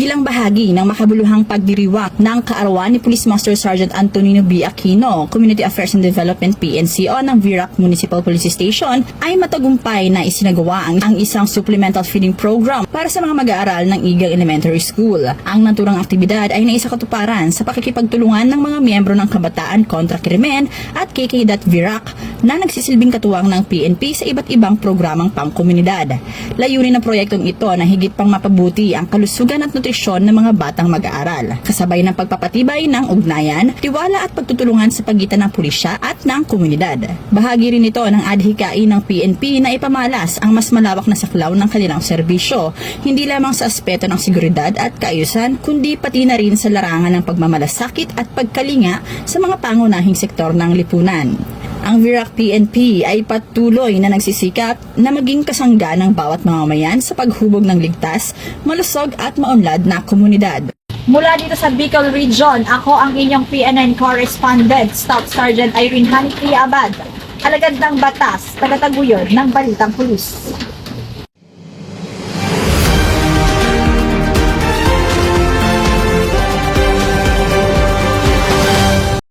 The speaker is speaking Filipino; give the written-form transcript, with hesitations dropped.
bilang bahagi ng makabuluhang pagdiriwang ng kaarawan ni Police Master Sergeant Antonino B. Aquino, Community Affairs and Development PNCO ng Virac Municipal Police Station, ay matagumpay na isinagawa ang isang supplemental feeding program para sa mga mag-aaral ng Igang Elementary School. Ang naturang aktibidad ay naisakatuparan sa pakikipagtulungan ng mga miyembro ng Kabataan Kontra Krimen at KK.Virac na nagsisilbing katuwang ng PNP sa iba't ibang programang pangkomunidad. Layunin ng proyektong ito na higit pang mapabuti ang kalusugan at nutrisyon ng mga batang mag-aaral, kasabay ng pagpapatibay ng ugnayan, tiwala at pagtutulungan sa pagitan ng pulisya at ng komunidad. Bahagi rin ito ng adhikain ng PNP na ipamalas ang mas malawak na saklaw ng kanilang serbisyo, hindi lamang sa aspeto ng seguridad at kaayusan, kundi pati na rin sa larangan ng pagmamalasakit at pagkalinga sa mga pangunahing sektor ng lipunan. Ang Virac PNP ay patuloy na nagsisikap na maging kasangga ng bawat mamamayan sa paghubog ng ligtas, malusog at maunlad na komunidad. Mula dito sa Bicol Region, ako ang inyong PNN correspondent, Staff Sergeant Irene Hanifri Abad, alagad ng batas, tagataguyod ng Balitang Pulis.